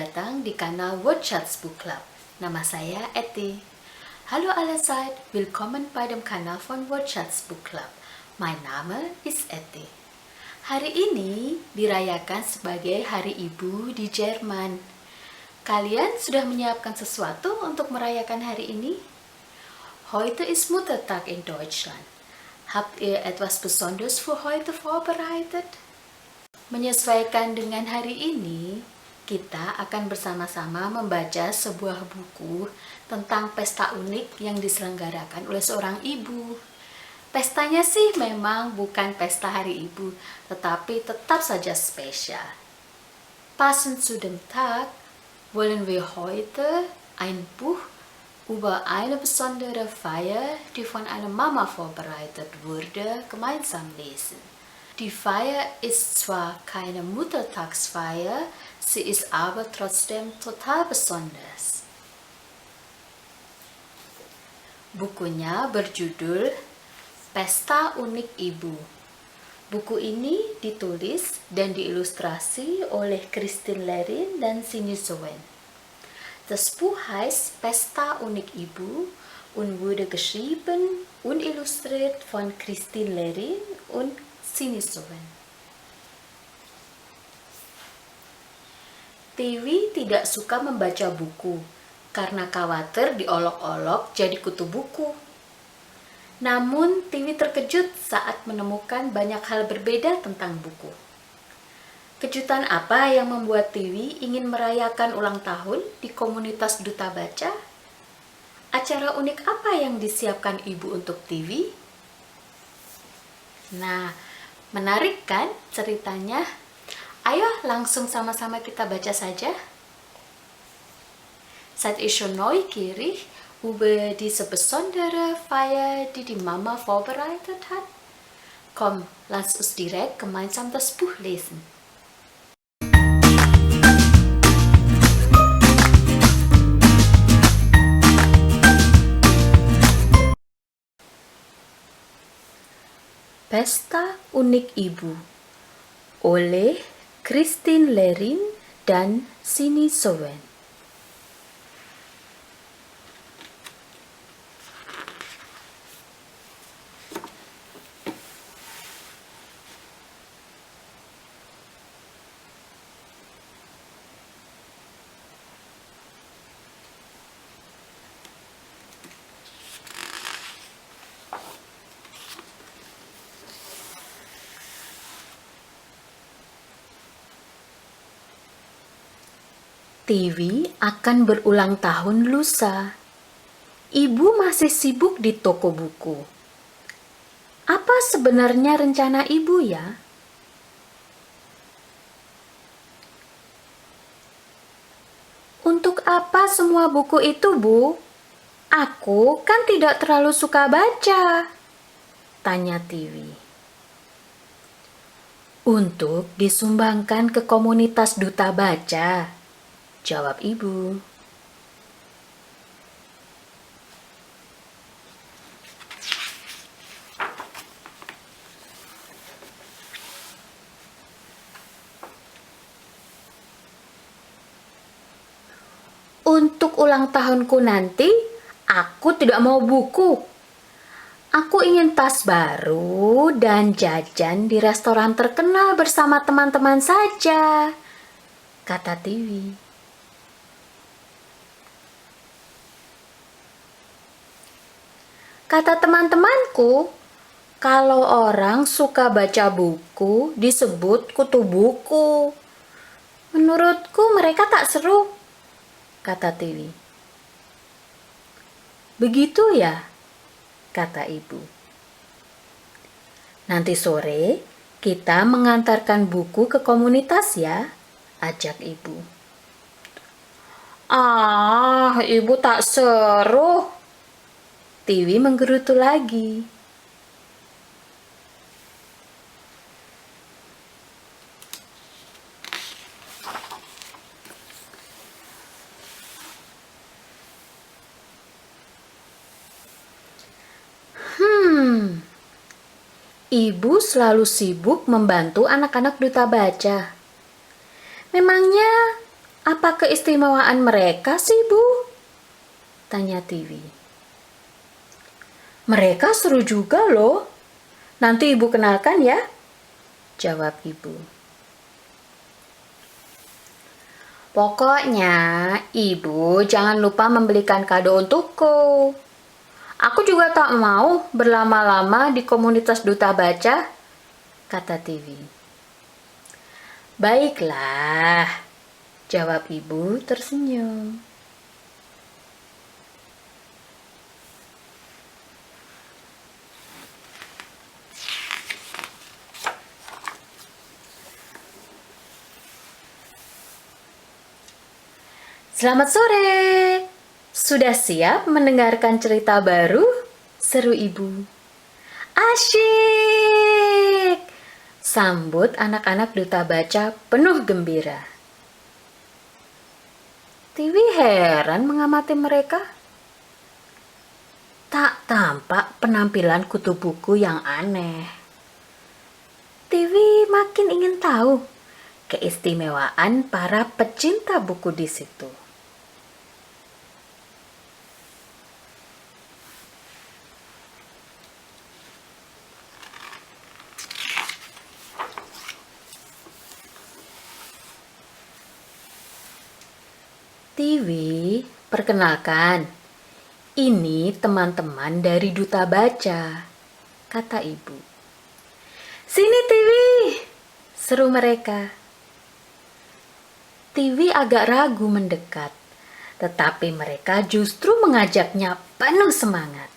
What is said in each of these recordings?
datang di kanal WordChats Book Club. Nama saya Eti. Hallo allerseits, willkommen bei dem Kanal von WordChats Book Club. Mein Name ist Eti. Hari ini dirayakan sebagai Hari Ibu di Jerman. Kalian sudah menyiapkan sesuatu untuk merayakan hari ini? Heute ist Muttertag in Deutschland. Habt ihr etwas Besonderes für heute vorbereitet? Menyesuaikan dengan hari ini, kita akan bersama-sama membaca sebuah buku tentang pesta unik yang diselenggarakan oleh seorang ibu. Pestanya sih memang bukan pesta hari ibu, tetapi tetap saja spesial. Passend zu dem Tag wollen wir heute ein Buch über eine besondere Feier, die von einer Mama vorbereitet wurde, gemeinsam lesen. Die Feier ist zwar keine Muttertagsfeier, sie ist aber trotzdem total besonders. Bukunya berjudul Pesta Unik Ibu. Buku ini ditulis dan diilustrasi oleh Christine Lerin dan Sini Sowen. Das Buch heißt Pesta Unik Ibu und wurde geschrieben und illustriert von Christine Lerin und Sini Sowen. Tiwi tidak suka membaca buku karena khawatir diolok-olok jadi kutu buku. Namun Tiwi terkejut saat menemukan banyak hal berbeda tentang buku. Kejutan apa yang membuat Tiwi ingin merayakan ulang tahun di komunitas Duta Baca? Acara unik apa yang disiapkan ibu untuk Tiwi? Nah, menarik kan ceritanya? Ayo langsung sama-sama kita baca saja. Seid ihr schon neugierig über diese besondere Feier, die die Mama vorbereitet hat? Komm, lass uns direkt gemeinsam das Buch lesen. Pesta Unik Ibu oleh Christine Lerin dan Sini Sowen. Tiwi akan berulang tahun lusa. Ibu masih sibuk di toko buku. Apa sebenarnya rencana ibu ya? Untuk apa semua buku itu, Bu? Aku kan tidak terlalu suka baca, tanya Tiwi. Untuk disumbangkan ke komunitas Duta Baca, jawab ibu. Untuk ulang tahunku nanti, aku tidak mau buku. Aku ingin tas baru dan jajan di restoran terkenal bersama teman-teman saja, kata Tiwi. Kata teman-temanku, kalau orang suka baca buku disebut kutu buku. Menurutku mereka tak seru, kata Tiwi. Begitu ya, kata ibu. Nanti sore kita mengantarkan buku ke komunitas ya, ajak ibu. Ah, ibu tak seru. Tiwi menggerutu lagi. Ibu selalu sibuk membantu anak-anak Duta Baca. Memangnya apa keistimewaan mereka sih, Bu? Tanya Tiwi. Mereka seru juga loh. Nanti Ibu kenalkan ya, jawab Ibu. Pokoknya Ibu jangan lupa membelikan kado untukku. Aku juga tak mau berlama-lama di komunitas Duta Baca, kata Tiwi. Baiklah, jawab Ibu tersenyum. Selamat sore. Sudah siap mendengarkan cerita baru? Seru Ibu. Asyik! Sambut anak-anak Duta Baca penuh gembira. Tiwi heran mengamati mereka. Tak tampak penampilan kutu buku yang aneh. Tiwi makin ingin tahu keistimewaan para pecinta buku di situ. Tiwi, perkenalkan, ini teman-teman dari Duta Baca, kata Ibu. Sini Tiwi, seru mereka. Tiwi agak ragu mendekat, tetapi mereka justru mengajaknya penuh semangat.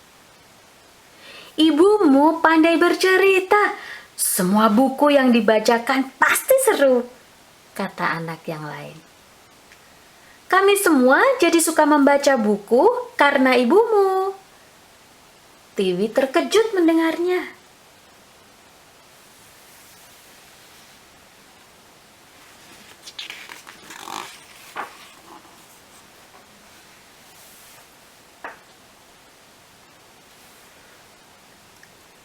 Ibumu pandai bercerita, semua buku yang dibacakan pasti seru, kata anak yang lain. Kami semua jadi suka membaca buku karena ibumu. Tiwi terkejut mendengarnya.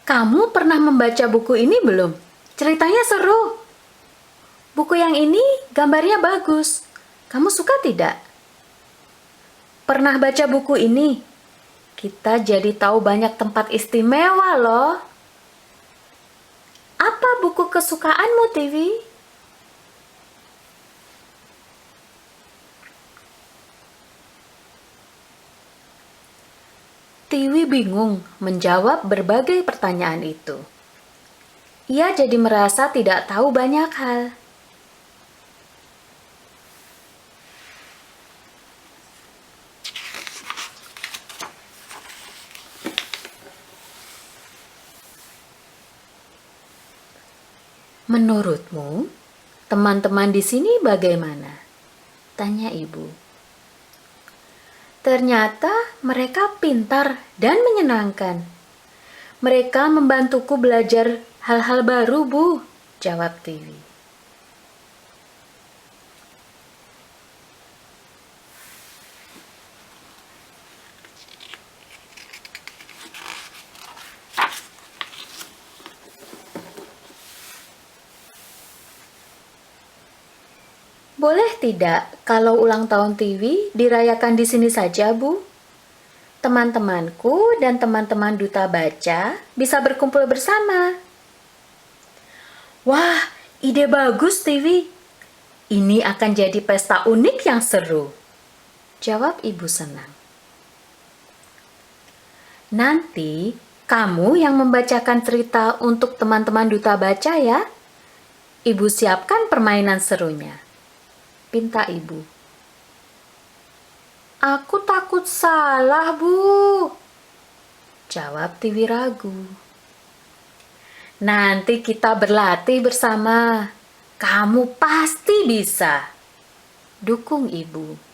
Kamu pernah membaca buku ini belum? Ceritanya seru. Buku yang ini gambarnya bagus. Kamu suka tidak? Pernah baca buku ini? Kita jadi tahu banyak tempat istimewa loh. Apa buku kesukaanmu, Tiwi? Tiwi bingung menjawab berbagai pertanyaan itu. Ia jadi merasa tidak tahu banyak hal. Menurutmu, teman-teman di sini bagaimana? Tanya Ibu. Ternyata mereka pintar dan menyenangkan. Mereka membantuku belajar hal-hal baru, Bu, jawab Tiwi. Boleh tidak kalau ulang tahun Tiwi dirayakan di sini saja, Bu? Teman-temanku dan teman-teman Duta Baca bisa berkumpul bersama. Wah, ide bagus, Tiwi. Ini akan jadi pesta unik yang seru, jawab Ibu senang. Nanti kamu yang membacakan cerita untuk teman-teman Duta Baca ya. Ibu siapkan permainan serunya, pinta Ibu. Aku takut salah, Bu, jawab Tiwi ragu. Nanti kita berlatih bersama. Kamu pasti bisa, dukung Ibu.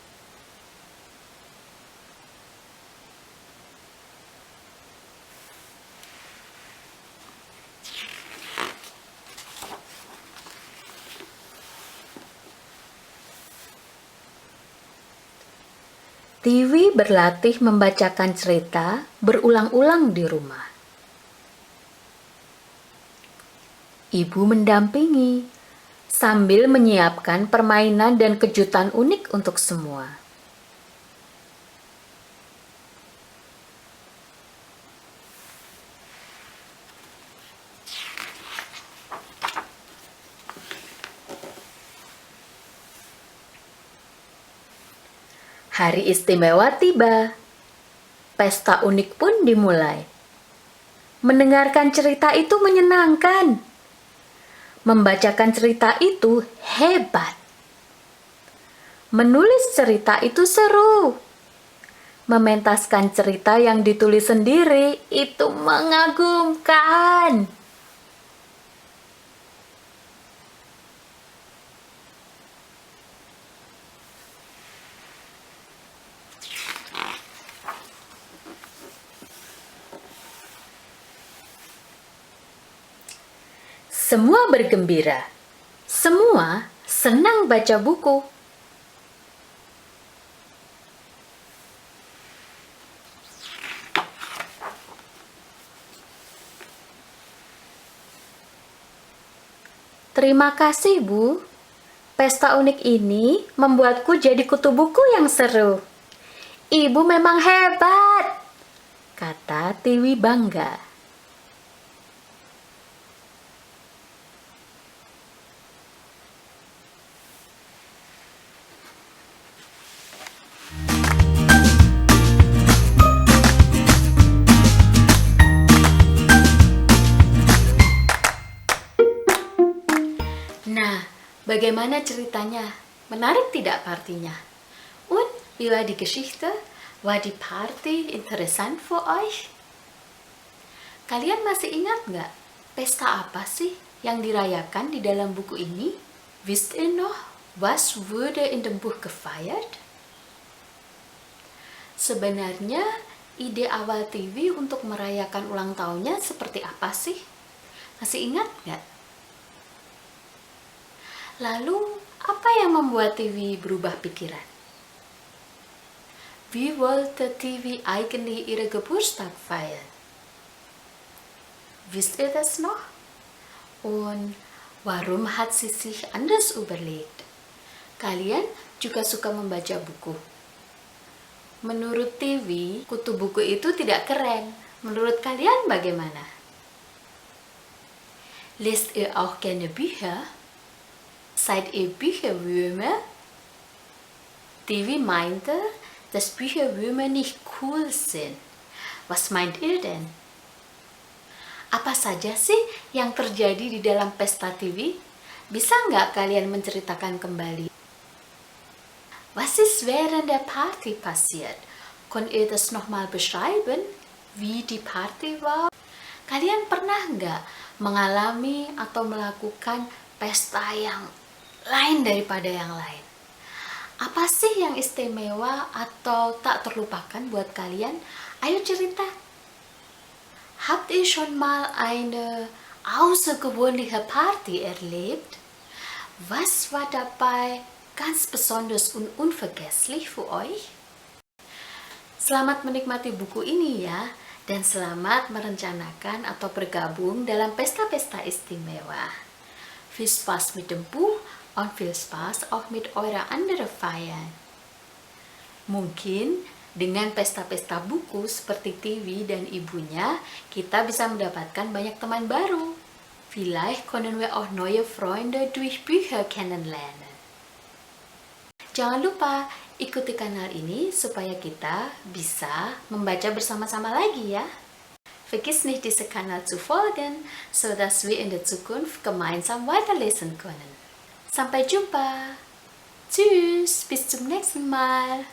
Tiwi berlatih membacakan cerita berulang-ulang di rumah. Ibu mendampingi sambil menyiapkan permainan dan kejutan unik untuk semua. Hari istimewa tiba. Pesta unik pun dimulai. Mendengarkan cerita itu menyenangkan. Membacakan cerita itu hebat. Menulis cerita itu seru. Mementaskan cerita yang ditulis sendiri itu mengagumkan. Semua bergembira. Semua senang baca buku. Terima kasih, Bu. Pesta unik ini membuatku jadi kutu buku yang seru. Ibu memang hebat, kata Tiwi bangga. Nah, bagaimana ceritanya? Menarik tidak partinya? Und wie war die Geschichte? War die Party interessant für euch? Kalian masih ingat nggak? Pesta apa sih yang dirayakan di dalam buku ini? Wisst ihr noch, was wurde in dem Buch gefeiert? Sebenarnya, ide awal TV untuk merayakan ulang tahunnya seperti apa sih? Masih ingat nggak? Lalu, apa yang membuat TV berubah pikiran? Wie wollte TV eigentlich ihre Geburtstag feiern? Wisst ihr das noch? Und warum hat sie sich anders überlegt? Kalian juga suka membaca buku. Menurut TV, kutu buku itu tidak keren. Menurut kalian bagaimana? Lest ihr auch gerne Bücher? Seid ihr Bücherwürmer? TV meinte, dass Bücherwürmer nicht cool sind. Was meint ihr denn? Apa saja sih yang terjadi di dalam pesta TV? Bisa nggak kalian menceritakan kembali? Was ist während der Party passiert? Könnt ihr das nochmal beschreiben? Wie die Party war? Kalian pernah nggak mengalami atau melakukan pesta yang lain daripada yang lain? Apa sih yang istimewa atau tak terlupakan buat kalian? Ayo cerita. Habt ihr schon mal eine außergewöhnliche Party erlebt? Was war dabei ganz besonders und unvergesslich für euch? Selamat menikmati buku ini ya, dan selamat merencanakan atau bergabung dalam pesta-pesta istimewa. Viel Spaß mit dem Buch und viel Spaß auch mit eurer anderen Feiern. Mungkin dengan pesta-pesta buku seperti TV dan ibunya, kita bisa mendapatkan banyak teman baru. Vielleicht können wir auch neue Freunde durch Bücher kennenlernen. Jangan lupa ikuti kanal ini supaya kita bisa membaca bersama-sama lagi ya. Vergiss nicht, diesen Kanal zu folgen, sodass wir in der Zukunft gemeinsam weiterlesen können. Sampai jumpa. Tschüss, bis zum nächsten Mal.